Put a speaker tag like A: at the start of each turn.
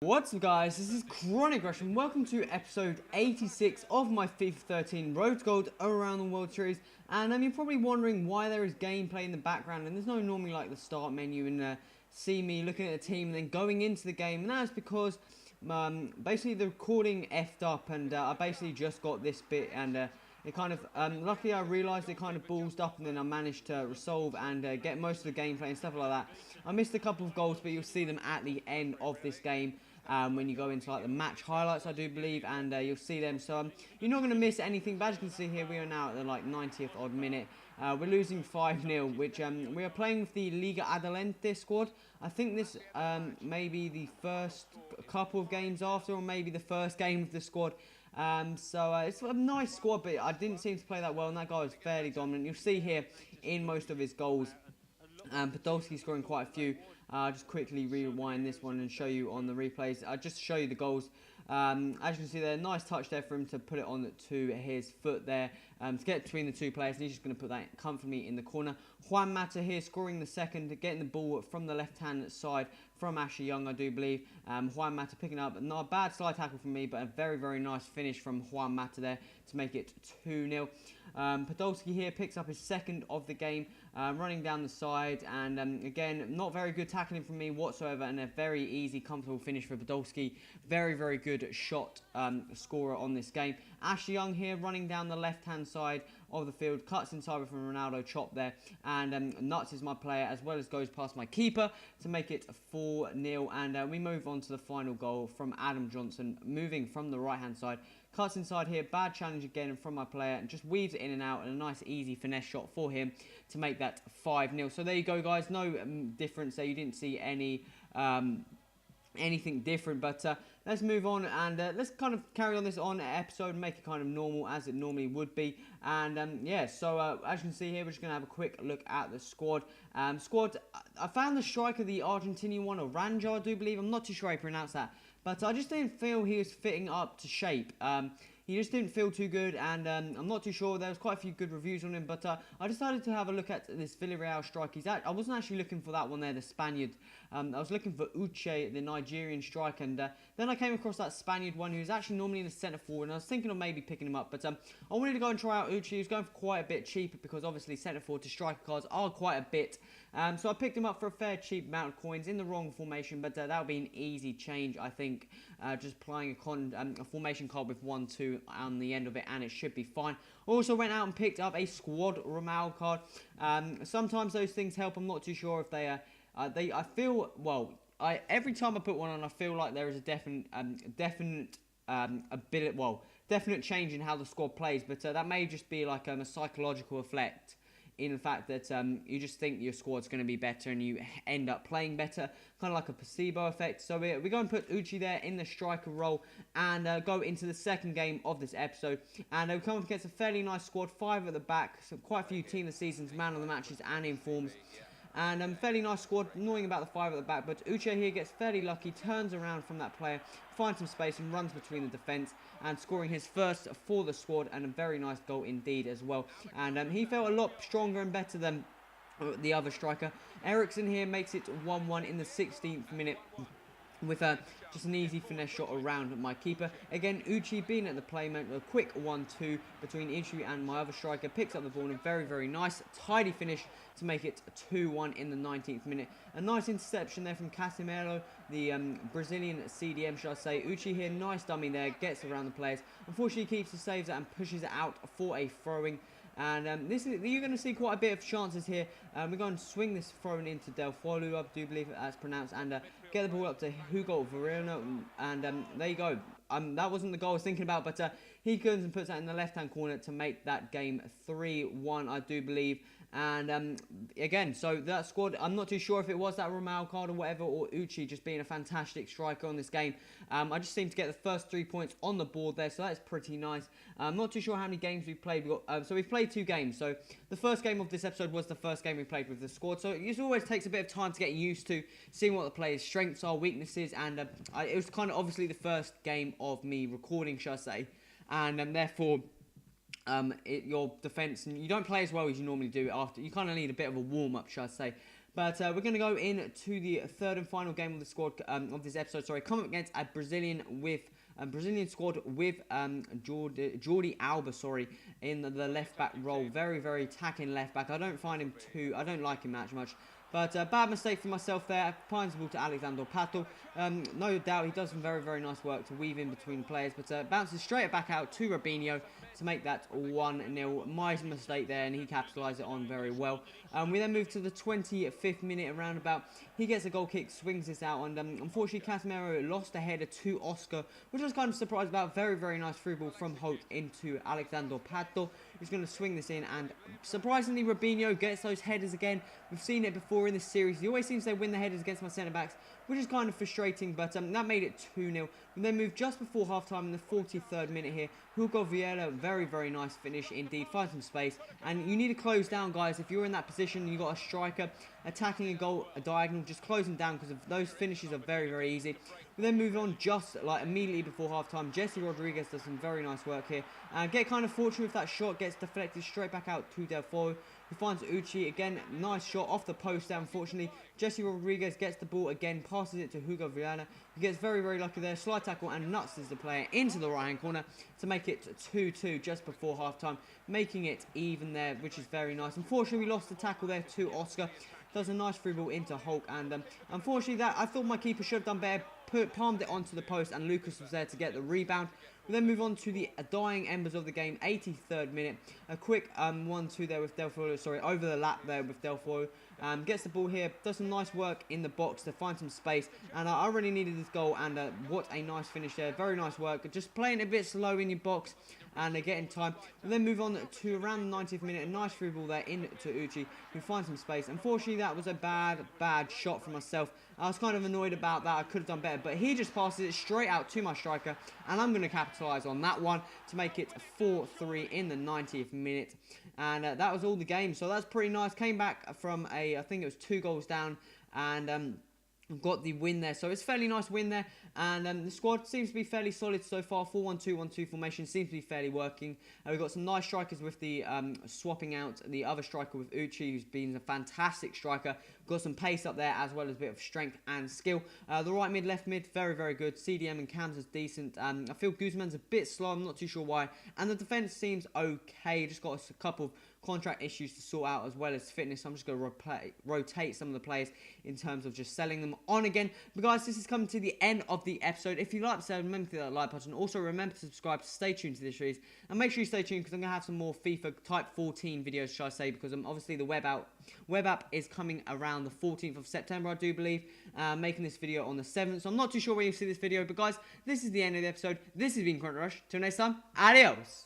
A: What's up guys, this is Chronic Rush and welcome to episode 86 of my FIFA 13 Road to Gold Around the World Series. And you're probably wondering why there is gameplay in the background and there's no normally like the start menu and see me looking at the team and then going into the game. And that's because basically the recording effed up and I basically just got this bit and it kind of, luckily I realised it kind of ballsed up and then I managed to resolve and get most of the gameplay and stuff like that. I missed a couple of goals, but you'll see them at the end of this game when you go into like the match highlights, I do believe, and you'll see them. So you're not going to miss anything. But as you can see here, we are now at the like 90th odd minute. We're losing 5-0, which we are playing with the Liga Adelante squad. I think this may be the first couple of games after, or maybe the first game of the squad. So it's a nice squad, but I didn't seem to play that well, and that guy was fairly dominant. You'll see here in most of his goals, Podolski scoring quite a few. I'll just quickly rewind this one and show you on the replays. Just to show you the goals. As you can see there, nice touch there for him to put it on to his foot there to get between the two players. And he's just going to put that comfortably in the corner. Juan Mata here scoring the second, getting the ball from the left-hand side from Ashley Young, I do believe. Juan Mata picking up, not a bad slide tackle from me, but a very, very nice finish from Juan Mata there to make it 2-0. Podolski here picks up his second of the game, running down the side, and again, not very good tackling from me whatsoever, and a very easy, comfortable finish for Podolski. Very, very good shot scorer on this game. Ashley Young here running down the left-hand side of the field, cuts inside from Ronaldo, chop there, and Nuts is my player, as well as goes past my keeper to make it 4-0, and we move on to the final goal from Adam Johnson, moving from the right-hand side. Cuts inside here, bad challenge again from my player, and just weaves it in and out, and a nice easy finesse shot for him to make that 5-0. So there you go, guys. No difference there. You didn't see any anything different, but let's move on and let's kind of carry on this episode and make it kind of normal as it normally would be. And yeah, so as you can see here, we're just going to have a quick look at the squad. I found the striker, the Argentinian one, Aranja, I do believe. I'm not too sure how you pronounce that. But I just didn't feel he was fitting up to shape. He just didn't feel too good, and I'm not too sure. There was quite a few good reviews on him, but I decided to have a look at this Villarreal striker. I wasn't actually looking for that one there, the Spaniard. I was looking for Uche, the Nigerian striker, and then I came across that Spaniard one who was actually normally in the centre forward, and I was thinking of maybe picking him up, but I wanted to go and try out Uche. He was going for quite a bit cheaper because obviously centre forward to striker cards are quite a bit. So I picked him up for a fair cheap amount of coins in the wrong formation, but that would be an easy change, I think. Just applying a formation card with 1-2 on the end of it, and it should be fine. Also went out and picked up a squad Ramal card. Sometimes those things help. I'm not too sure if they I feel, well, every time I put one on, I feel like there is a definite change in how the squad plays, but that may just be like a psychological effect, in the fact that you just think your squad's going to be better and you end up playing better, kind of like a placebo effect. So we're going to put Uchi there in the striker role and go into the second game of this episode. And we come up against a fairly nice squad, 5 at the back, so quite a few team of the seasons, man of the matches and informs. And fairly nice squad, annoying about the 5 at the back, but Uche here gets fairly lucky, turns around from that player, finds some space and runs between the defence, and scoring his first for the squad, and a very nice goal indeed as well. And he felt a lot stronger and better than the other striker. Eriksson here makes it 1-1 in the 16th minute. With just an easy finesse shot around my keeper. Again, Uchi being at the playment, a quick 1-2 between Uchi and my other striker. Picks up the ball and a very, very nice, tidy finish to make it 2-1 in the 19th minute. A nice interception there from Casemiro, the Brazilian CDM, should I say. Uchi here, nice dummy there, gets around the players. Unfortunately, keeps the saves it and pushes it out for a throwing. And you're going to see quite a bit of chances here. We're going to swing this thrown into Del Folu, I do believe that's pronounced, and get the ball up to Hugo Verona, and there you go. That wasn't the goal I was thinking about, but he goes and puts that in the left-hand corner to make that game 3-1, I do believe. And again, so that squad, I'm not too sure if it was that Ramal card or whatever, or Uchi just being a fantastic striker on this game. I just seemed to get the first 3 points on the board there, so that's pretty nice. I'm not too sure how many games we've played. So we've played 2 games. So the first game of this episode was the first game we played with the squad. So it always takes a bit of time to get used to seeing what the players' strengths are, weaknesses, and it was kind of obviously the first game of me recording, shall I say, and therefore your defence, and you don't play as well as you normally do after. You kind of need a bit of a warm-up, shall I say. But we're going to go into the third and final game of the squad of this episode. Sorry, coming up against a Brazilian squad with Jordi Alba, sorry, in the left back role. Very, very attacking left back. I don't like him that much. But bad mistake for myself there. Finds the ball to Alexandre Pato. No doubt he does some very, very nice work to weave in between the players. But bounces straight back out to Robinho to make that 1-0. My mistake there, and he capitalised it on very well. We then move to the 25th minute around about. He gets a goal kick, swings this out, and unfortunately Casemiro lost a header to Oscar, which I was kind of surprised about. Very, very nice through ball from Holt into Alexandre Pato. He's going to swing this in, and surprisingly Robinho gets those headers again. We've seen it before in this series. He always seems to win the headers against my centre-backs, which is kind of frustrating, but that made it 2-0. We then move just before half-time in the 43rd minute here. Hugo Vieira, very, very nice finish indeed. Finds some space, and you need to close down, guys. If you're in that position, you've got a striker attacking a goal, a diagonal, just close them down, because those finishes are very, very easy. We then move on just like immediately before half-time. Jesse Rodriguez does some very nice work here. Get kind of fortunate with that shot, gets deflected straight back out to Delfo, who finds Uchi again. Nice shot off the post there, unfortunately. Jesse Rodriguez gets the ball again, passes it to Hugo Vieira. He gets very, very lucky there. Slide tackle and nuts the player into the right-hand corner to make it 2-2 just before half-time, making it even there, which is very nice. Unfortunately, we lost the tackle there to Oscar. Does a nice free ball into Hulk, and unfortunately, I thought my keeper should have done better. Palmed it onto the post, and Lucas was there to get the rebound. We then move on to the dying embers of the game, 83rd minute. A quick 1-2 there with Delfo, sorry, over the lap there with Delfo. Gets the ball here, does some nice work in the box to find some space, and I really needed this goal, and what a nice finish there. Very nice work, just playing a bit slow in your box, and getting time. We then move on to around the 90th minute, a nice free ball there into Uchi, who finds some space. Unfortunately, that was a bad shot for myself. I was kind of annoyed about that. I could have done better, but he just passes it straight out to my striker, and I'm going to capitalise on that one to make it 4-3 in the 90th minute. And that was all the game, so that's pretty nice. Came back from I think it was 2 goals down, and got the win there, so it's a fairly nice win there, and the squad seems to be fairly solid so far. 4-1-2-1-2 formation seems to be fairly working. We've got some nice strikers with the swapping out the other striker with Uchi, who's been a fantastic striker. Got some pace up there as well as a bit of strength and skill. The right mid, left mid, very, very good. CDM and Cams is decent. I feel Guzman's a bit slow, I'm not too sure why, and the defence seems okay. Just got a couple of contract issues to sort out as well as fitness. I'm just going to rotate some of the players in terms of just selling them on again. But guys, this is coming to the end of the episode. If you like the episode, remember to hit that like button. Also remember to subscribe to stay tuned to this series, and make sure you stay tuned because I'm going to have some more FIFA type 14 videos, shall I say, because obviously the web app is coming around the 14th of September, I do believe. Making this video on the 7th, so I'm not too sure when you see this video. But guys, this is the end of the episode. This has been Crunch Rush. Till next time, adios.